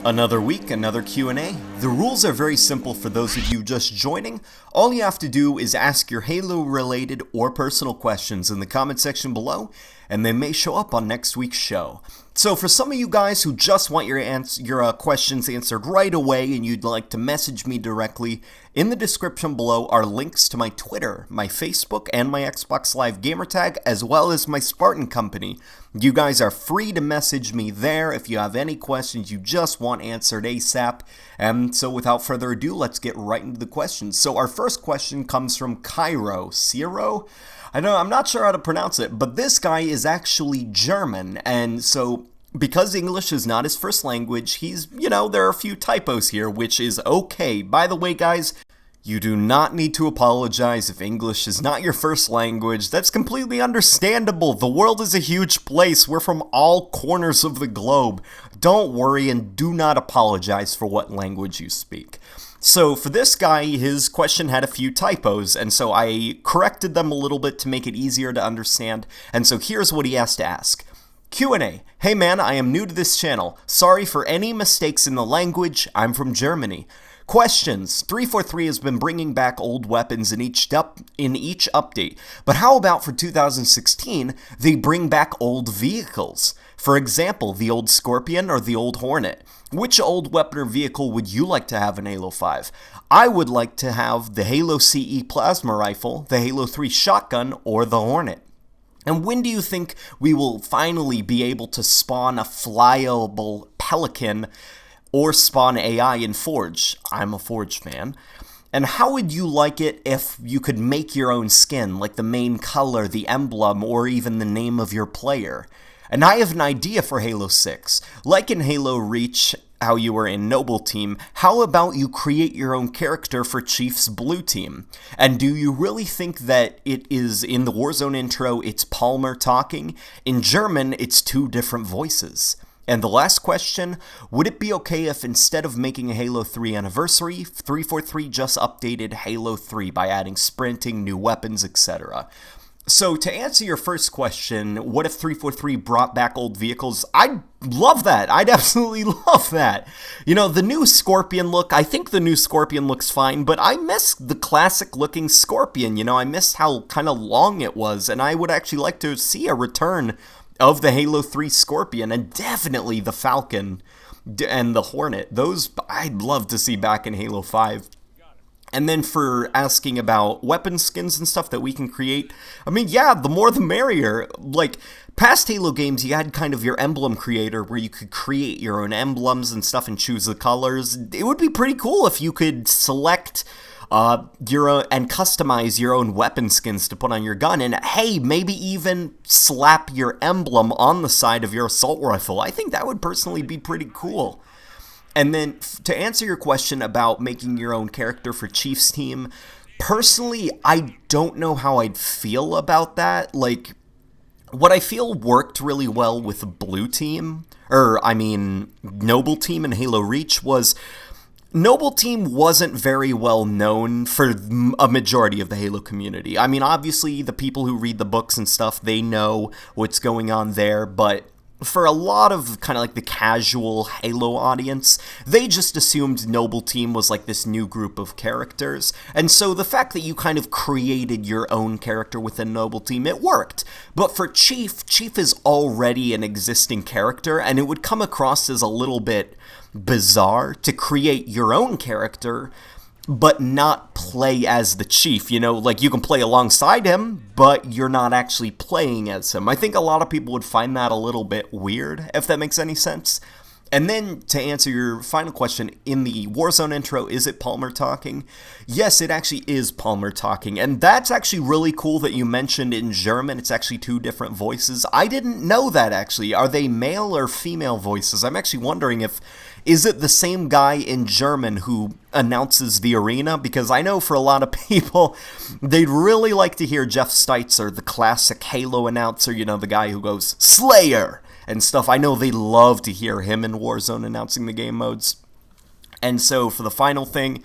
Another week, another Q&A. The rules are very simple for those of you just joining. All you have to do is ask your Halo-related or personal questions in the comment section below, and they may show up on next week's show. So for some of you guys who just want your questions answered right away and you'd like to message me directly, in the description below are links to my Twitter, my Facebook, and my Xbox Live Gamertag, as well as my Spartan company. You guys are free to message me there if you have any questions you just want answered ASAP. And so without further ado, let's get right into the questions. So our first question comes from Ciro. I'm not sure how to pronounce it, but this guy is actually German, and so because English is not his first language, there are a few typos here, which is okay. By the way, guys, you do not need to apologize if English is not your first language. That's completely understandable. The world is a huge place. We're from all corners of the globe. Don't worry and do not apologize for what language you speak. So for this guy, his question had a few typos, and so I corrected them a little bit to make it easier to understand. And so here's what he has to ask. Q&A. Hey man, I am new to this channel. Sorry for any mistakes in the language. I'm from Germany. Questions. 343 has been bringing back old weapons in each update, but how about for 2016, they bring back old vehicles? For example, the old Scorpion or the old Hornet. Which old weapon or vehicle would you like to have in Halo 5? I would like to have the Halo CE plasma rifle, the Halo 3 shotgun, or the Hornet. And when do you think we will finally be able to spawn a flyable Pelican or spawn AI in Forge? I'm a Forge fan. And how would you like it if you could make your own skin, like the main color, the emblem, or even the name of your player? And I have an idea for Halo 6. Like in Halo Reach, how you were in Noble Team, how about you create your own character for Chief's Blue Team? And do you really think that it is, in the Warzone intro, it's Palmer talking? In German, it's two different voices. And the last question, would it be okay if instead of making a Halo 3 anniversary, 343 just updated Halo 3 by adding sprinting, new weapons, etc.? So to answer your first question, what if 343 brought back old vehicles? I'd love that. I'd absolutely love that. You know, the new Scorpion look, I think the new Scorpion looks fine, but I miss the classic looking Scorpion. You know, I miss how kind of long it was, and I would actually like to see a return of the Halo 3 Scorpion, and definitely the Falcon and the Hornet. Those I'd love to see back in Halo 5. And then for asking about weapon skins and stuff that we can create, I mean, yeah, the more the merrier. Like, past Halo games, you had kind of your emblem creator where you could create your own emblems and stuff and choose the colors. It would be pretty cool if you could select your own and customize your own weapon skins to put on your gun, and hey, maybe even slap your emblem on the side of your assault rifle. I think that would personally be pretty cool. And then to answer your question about making your own character for Chief's team, personally, I don't know how I'd feel about that. Like, what I feel worked really well with Blue Team, Noble Team in Halo Reach was Noble Team wasn't very well known for a majority of the Halo community. I mean, obviously, the people who read the books and stuff, they know what's going on there, but for a lot of kind of like the casual Halo audience, they just assumed Noble Team was like this new group of characters. And so the fact that you kind of created your own character within Noble Team, it worked. But for Chief is already an existing character, and it would come across as a little bit bizarre to create your own character but not play as the Chief. You know, like, you can play alongside him, but you're not actually playing as him. I think a lot of people would find that a little bit weird, if that makes any sense. And then, to answer your final question, in the Warzone intro, is it Palmer talking? Yes, it actually is Palmer talking, and that's actually really cool that you mentioned in German, it's actually two different voices. I didn't know that, actually. Are they male or female voices? I'm actually wondering is it the same guy in German who announces the arena? Because I know for a lot of people, they'd really like to hear Jeff Steitzer, the classic Halo announcer, you know, the guy who goes, Slayer! And stuff. I know they love to hear him in Warzone announcing the game modes. And so for the final thing,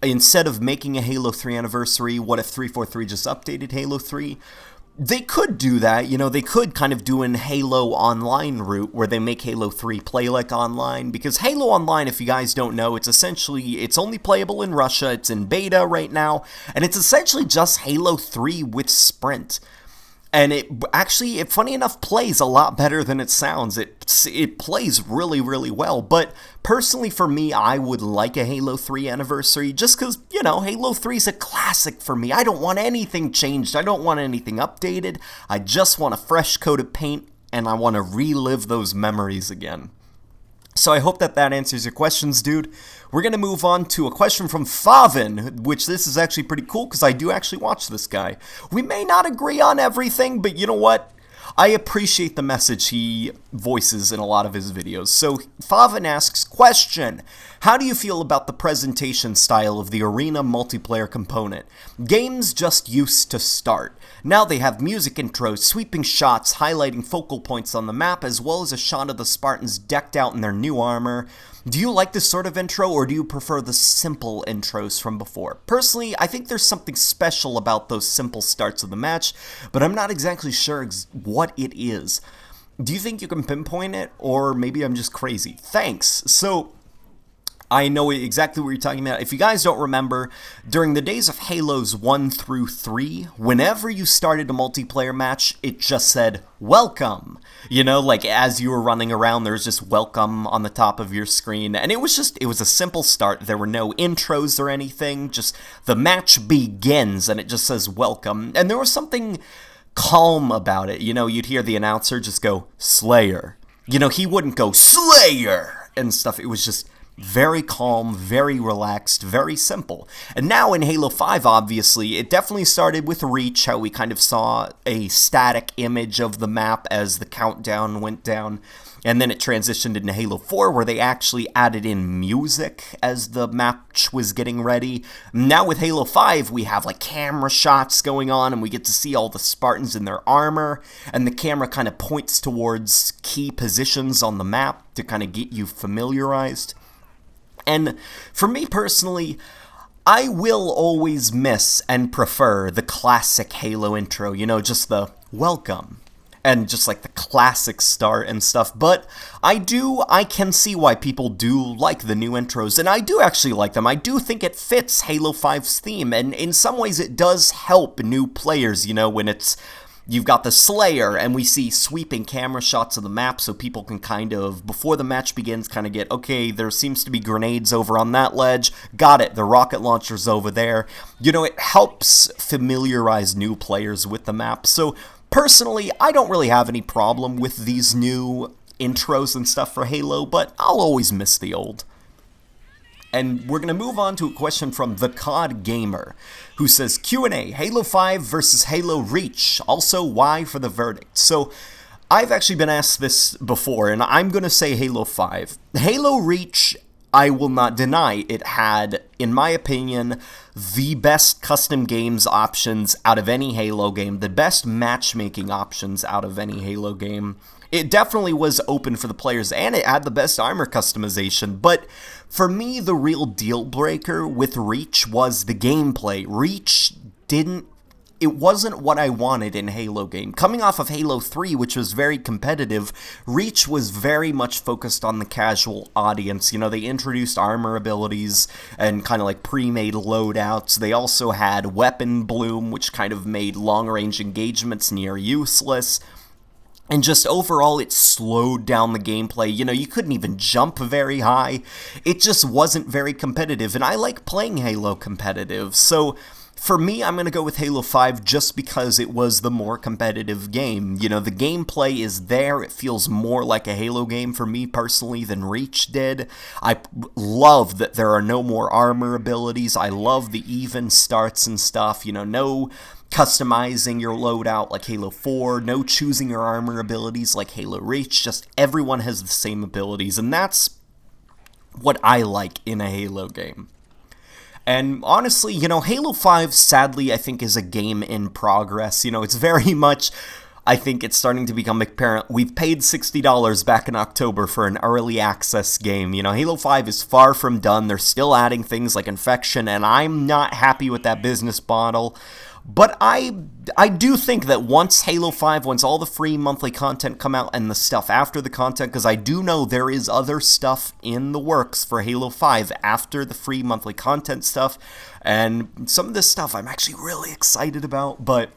instead of making a Halo 3 anniversary, what if 343 just updated Halo 3? They could do that, they could kind of do an Halo Online route where they make Halo 3 play like online, because Halo Online, if you guys don't know, it's only playable in Russia, it's in beta right now, and it's essentially just Halo 3 with Sprint. And it funny enough, plays a lot better than it sounds. It plays really, really well. But personally, for me, I would like a Halo 3 anniversary just because, Halo 3 is a classic for me. I don't want anything changed. I don't want anything updated. I just want a fresh coat of paint, and I want to relive those memories again. So I hope that answers your questions, dude. We're going to move on to a question from Favin, which this is actually pretty cool because I do actually watch this guy. We may not agree on everything, but you know what? I appreciate the message he voices in a lot of his videos. So Favin asks, question, how do you feel about the presentation style of the arena multiplayer component? Games just used to start. Now they have music intros, sweeping shots, highlighting focal points on the map, as well as a shot of the Spartans decked out in their new armor. Do you like this sort of intro, or do you prefer the simple intros from before? Personally, I think there's something special about those simple starts of the match, but I'm not exactly sure what it is. Do you think you can pinpoint it, or maybe I'm just crazy? Thanks. So, I know exactly what you're talking about. If you guys don't remember, during the days of Halos 1 through 3, whenever you started a multiplayer match, it just said, welcome. Like as you were running around, there was just welcome on the top of your screen. And it was a simple start. There were no intros or anything. Just the match begins and it just says welcome. And there was something calm about it. You'd hear the announcer just go, Slayer. He wouldn't go, Slayer and stuff. It was just very calm, very relaxed, very simple. And now in Halo 5, obviously, it definitely started with Reach, how we kind of saw a static image of the map as the countdown went down. And then it transitioned into Halo 4, where they actually added in music as the match was getting ready. Now with Halo 5, we have like camera shots going on, and we get to see all the Spartans in their armor, and the camera kind of points towards key positions on the map to kind of get you familiarized. And for me personally, I will always miss and prefer the classic Halo intro, just the welcome and just like the classic start and stuff. But I can see why people do like the new intros, and I do actually like them. I do think it fits Halo 5's theme, and in some ways it does help new players, when you've got the Slayer, and we see sweeping camera shots of the map so people can kind of, before the match begins, kind of get, okay, there seems to be grenades over on that ledge. Got it, the rocket launcher's over there. It helps familiarize new players with the map. So, personally, I don't really have any problem with these new intros and stuff for Halo, but I'll always miss the old. And we're going to move on to a question from The COD Gamer, who says, Q&A, Halo 5 versus Halo Reach. Also, why for the verdict? So, I've actually been asked this before, and I'm going to say Halo 5. Halo Reach, I will not deny, it had, in my opinion, the best custom games options out of any Halo game, the best matchmaking options out of any Halo game. It definitely was open for the players, and it had the best armor customization, but for me, the real deal breaker with Reach was the gameplay. Reach it wasn't what I wanted in a Halo game. Coming off of Halo 3, which was very competitive, Reach was very much focused on the casual audience. They introduced armor abilities and kind of like pre-made loadouts. They also had weapon bloom, which kind of made long-range engagements near useless. And just overall, it slowed down the gameplay. You couldn't even jump very high. It just wasn't very competitive, and I like playing Halo competitive. So, for me, I'm going to go with Halo 5 just because it was the more competitive game. The gameplay is there. It feels more like a Halo game for me personally than Reach did. I love that there are no more armor abilities. I love the even starts and stuff. No customizing your loadout like Halo 4, no choosing your armor abilities like Halo Reach, just everyone has the same abilities, and that's what I like in a Halo game. And honestly, Halo 5, sadly, I think is a game in progress. It's very much, I think it's starting to become apparent. We've paid $60 back in October for an early access game. Halo 5 is far from done. They're still adding things like infection, and I'm not happy with that business model. But I do think that once Halo 5, once all the free monthly content come out and the stuff after the content, because I do know there is other stuff in the works for Halo 5 after the free monthly content stuff, and some of this stuff I'm actually really excited about, but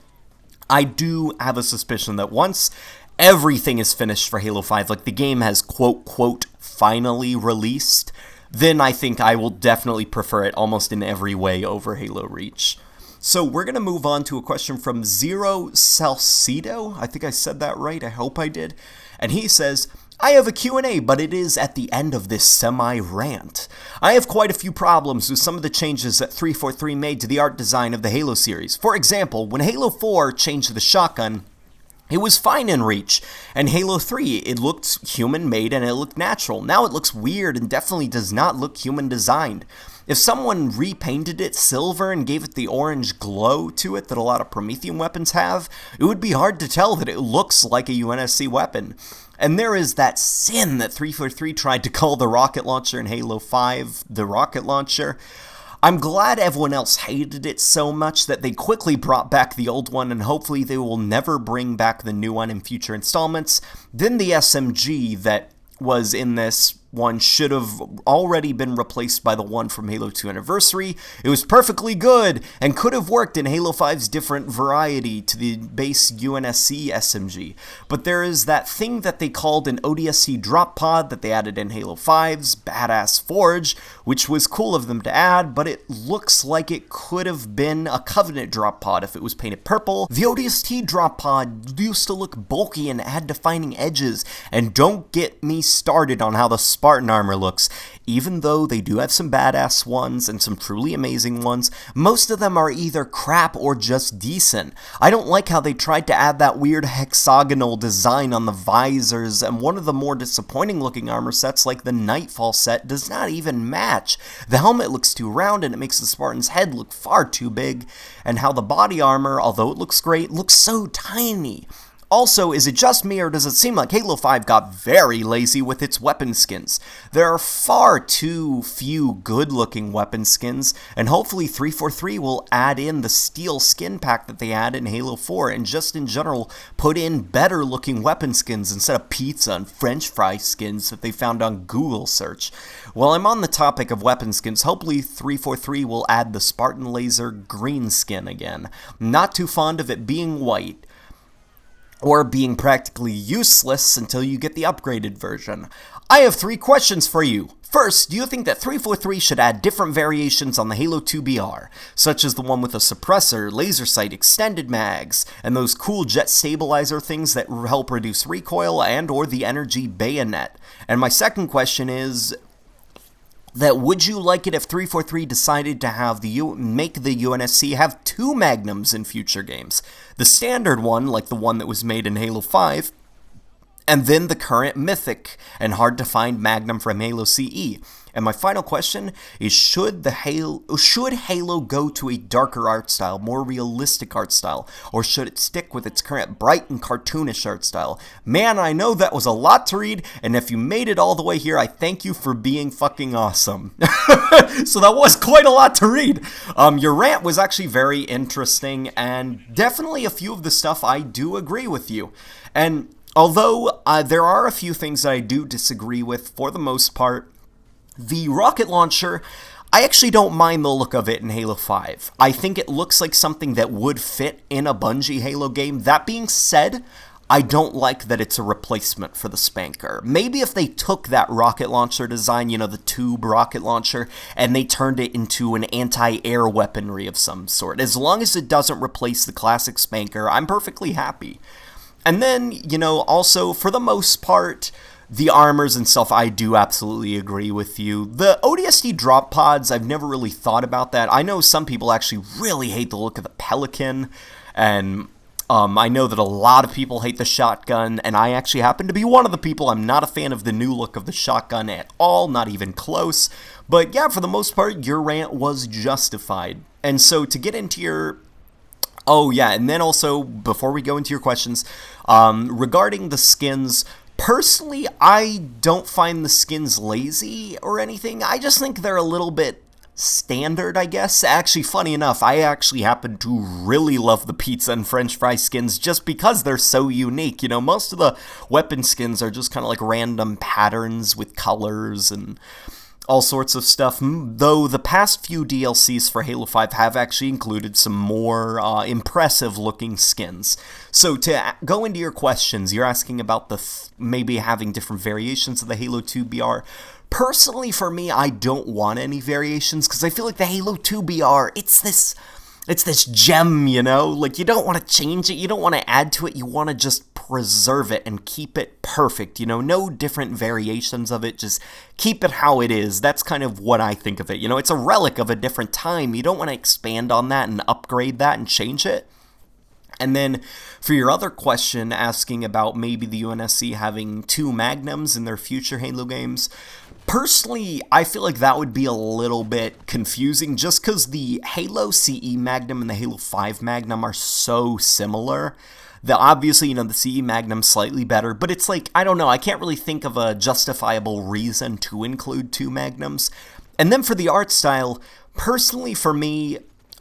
I do have a suspicion that once everything is finished for Halo 5, like the game has quote finally released, then I think I will definitely prefer it almost in every way over Halo Reach. So we're going to move on to a question from Zero Salcido. I think I said that right. I hope I did. And he says, I have a Q&A, but it is at the end of this semi-rant. I have quite a few problems with some of the changes that 343 made to the art design of the Halo series. For example, when Halo 4 changed the shotgun, it was fine in Reach, and Halo 3, it looked human-made and it looked natural. Now it looks weird and definitely does not look human-designed. If someone repainted it silver and gave it the orange glow to it that a lot of Promethean weapons have, it would be hard to tell that it looks like a UNSC weapon. And there is that sin that 343 tried to call the rocket launcher in Halo 5 the rocket launcher. I'm glad everyone else hated it so much that they quickly brought back the old one, and hopefully they will never bring back the new one in future installments. Then the SMG that was in this one should have already been replaced by the one from Halo 2 Anniversary. It was perfectly good and could have worked in Halo 5's different variety to the base UNSC SMG. But there is that thing that they called an ODST drop pod that they added in Halo 5's Badass Forge, which was cool of them to add, but it looks like it could have been a Covenant drop pod if it was painted purple. The ODST drop pod used to look bulky and had defining edges, and don't get me started on how the Spartan armor looks. Even though they do have some badass ones and some truly amazing ones, most of them are either crap or just decent. I don't like how they tried to add that weird hexagonal design on the visors, and one of the more disappointing looking armor sets, like the Nightfall set, does not even match. The helmet looks too round and it makes the Spartan's head look far too big, and how the body armor, although it looks great, looks so tiny. Also, is it just me, or does it seem like Halo 5 got very lazy with its weapon skins? There are far too few good-looking weapon skins, and hopefully 343 will add in the steel skin pack that they had in Halo 4, and just in general put in better-looking weapon skins instead of pizza and french fry skins that they found on Google search. While I'm on the topic of weapon skins, hopefully 343 will add the Spartan Laser green skin again. Not too fond of it being white, or being practically useless until you get the upgraded version. I have 3 questions for you. First, do you think that 343 should add different variations on the Halo 2 BR, such as the one with a suppressor, laser sight, extended mags, and those cool jet stabilizer things that help reduce recoil, and or the energy bayonet? And my second question is, that would you like it if 343 decided to have make the UNSC have 2 magnums in future games? The standard one, like the one that was made in Halo 5, and then the current mythic and hard to find magnum from Halo CE. And my final question is, should Halo go to a darker art style, more realistic art style, or should it stick with its current bright and cartoonish art style? Man, I know that was a lot to read, and if you made it all the way here, I thank you for being fucking awesome. So that was quite a lot to read. Your rant was actually very interesting, and definitely a few of the stuff I do agree with you. And although there are a few things that I do disagree with, for the most part, the rocket launcher, I actually don't mind the look of it in Halo 5. I think it looks like something that would fit in a Bungie Halo game. That being said, I don't like that it's a replacement for the Spanker. Maybe if they took that rocket launcher design, you know, the tube rocket launcher, and they turned it into an anti-air weaponry of some sort. As long as it doesn't replace the classic Spanker, I'm perfectly happy. And then, you know, also, for the most part, the armors and stuff, I do absolutely agree with you. The ODST drop pods, I've never really thought about that. I know some people actually really hate the look of the Pelican, and I know that a lot of people hate the shotgun, and I actually happen to be one of the people. I'm not a fan of the new look of the shotgun at all, not even close. But yeah, for the most part, your rant was justified. And so to get into your... Oh yeah, and then also, before we go into your questions, regarding the skins... Personally, I don't find the skins lazy or anything. I just think they're a little bit standard, I guess. Actually, funny enough, I actually happen to really love the pizza and french fry skins just because they're so unique. You know, most of the weapon skins are just kind of like random patterns with colors and all sorts of stuff, though the past few DLCs for Halo 5 have actually included some more impressive looking skins. So to go into your questions, you're asking about the maybe having different variations of the Halo 2 BR. Personally, for me, I don't want any variations because I feel like the Halo 2 BR, it's this gem, you know? Like, you don't want to change it, you don't want to add to it, you want to just preserve it and keep it perfect, you know? No different variations of it, just keep it how it is. That's kind of what I think of it. You know, it's a relic of a different time. You don't want to expand on that and upgrade that and change it. And then for your other question, asking about maybe the UNSC having 2 Magnums in their future Halo games, personally, I feel like that would be a little bit confusing just because the Halo CE Magnum and the Halo 5 Magnum are so similar. That obviously, you know, the CE Magnum's slightly better, but it's like, I don't know, I can't really think of a justifiable reason to include 2 Magnums. And then for the art style, personally for me,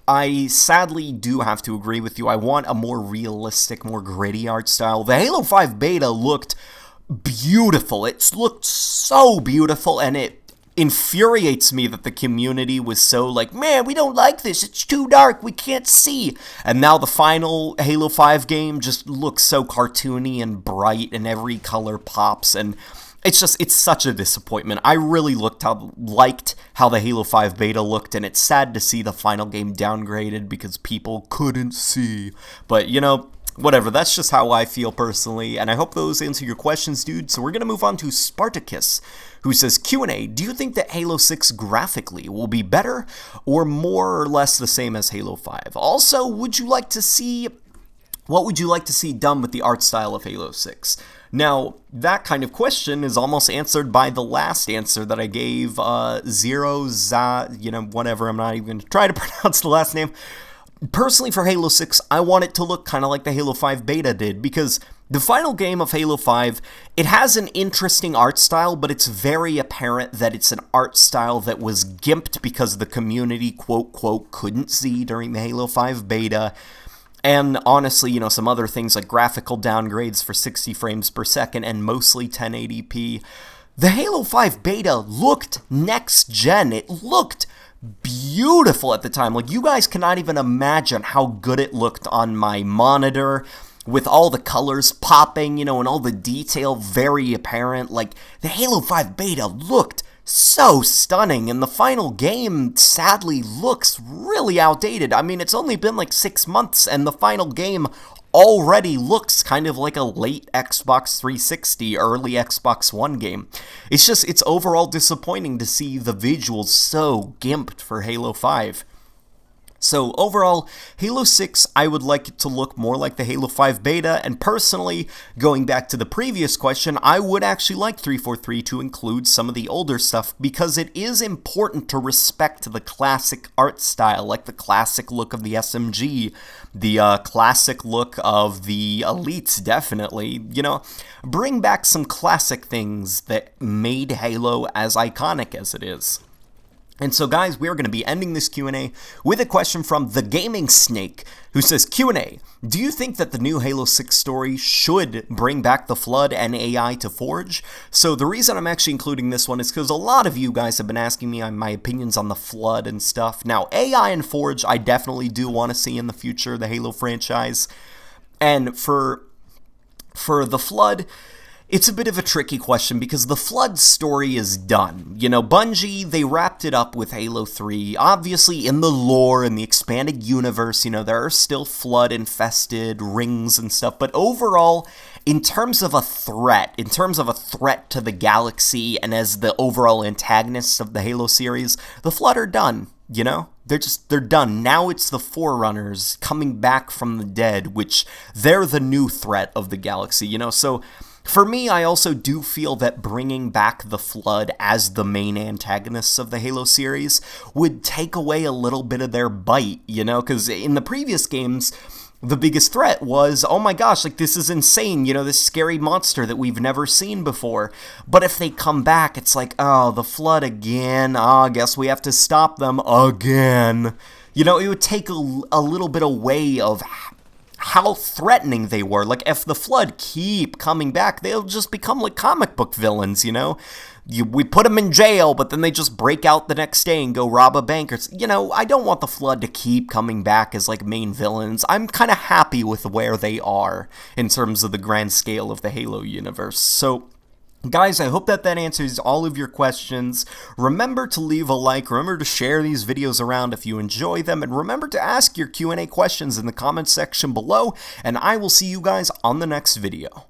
I sadly do have to agree with you. I want a more realistic, more gritty art style. The Halo 5 beta looked beautiful. It looked so beautiful, and it infuriates me that the community was so like, man, we don't like this, it's too dark, we can't see. And now the final Halo 5 game just looks so cartoony and bright, and every color pops, and it's such a disappointment. I really liked how the Halo 5 beta looked, and it's sad to see the final game downgraded because people couldn't see. But, you know, whatever, that's just how I feel personally, and I hope those answer your questions, dude. So we're going to move on to Spartacus, who says, Q&A, do you think that Halo 6 graphically will be better or more or less the same as Halo 5? Also, what would you like to see done with the art style of Halo 6? Now, that kind of question is almost answered by the last answer that I gave, whatever, I'm not even going to try to pronounce the last name. Personally, for Halo 6, I want it to look kind of like the Halo 5 beta did, because the final game of Halo 5, it has an interesting art style, but it's very apparent that it's an art style that was gimped because the community, quote, quote, couldn't see during the Halo 5 beta. And honestly, you know, some other things like graphical downgrades for 60 frames per second and mostly 1080p. The Halo 5 beta looked next gen. It looked beautiful at the time. Like, you guys cannot even imagine how good it looked on my monitor with all the colors popping, you know, and all the detail very apparent. Like, the Halo 5 beta looked so stunning, and the final game sadly looks really outdated. I mean, it's only been like 6 months, and the final game already looks kind of like a late Xbox 360, early Xbox One game. It's overall disappointing to see the visuals so gimped for Halo 5. So overall, Halo 6, I would like it to look more like the Halo 5 beta, and personally, going back to the previous question, I would actually like 343 to include some of the older stuff, because it is important to respect the classic art style, like the classic look of the SMG, the classic look of the Elites, definitely. You know, bring back some classic things that made Halo as iconic as it is. And so, guys, we're going to be ending this Q&A with a question from The Gaming Snake, who says, Q&A, do you think that the new Halo 6 story should bring back the Flood and AI to Forge? So the reason I'm actually including this one is because a lot of you guys have been asking me on my opinions on the Flood and stuff. Now, AI and Forge, I definitely do want to see in the future of the Halo franchise. And for the Flood, it's a bit of a tricky question because the Flood story is done. You know, Bungie, they wrapped it up with Halo 3. Obviously, in the lore and the expanded universe, you know, there are still Flood-infested rings and stuff. But overall, in terms of a threat to the galaxy and as the overall antagonists of the Halo series, the Flood are done, you know? They're done. Now it's the Forerunners coming back from the dead, which they're the new threat of the galaxy, you know? So for me, I also do feel that bringing back the Flood as the main antagonists of the Halo series would take away a little bit of their bite, you know? Because in the previous games, the biggest threat was, oh my gosh, like this is insane, you know, this scary monster that we've never seen before. But if they come back, it's like, oh, the flood again. Oh, I guess we have to stop them again. You know, it would take a little bit away of how threatening they were. Like, if the flood keep coming back, they'll just become like comic book villains, you know? We put them in jail, but then they just break out the next day and go rob a bank. Or, you know, I don't want the flood to keep coming back as, like, main villains. I'm kind of happy with where they are in terms of the grand scale of the Halo universe. So, guys, I hope that answers all of your questions. Remember to leave a like, remember to share these videos around if you enjoy them, and remember to ask your Q&A questions in the comments section below, and I will see you guys on the next video.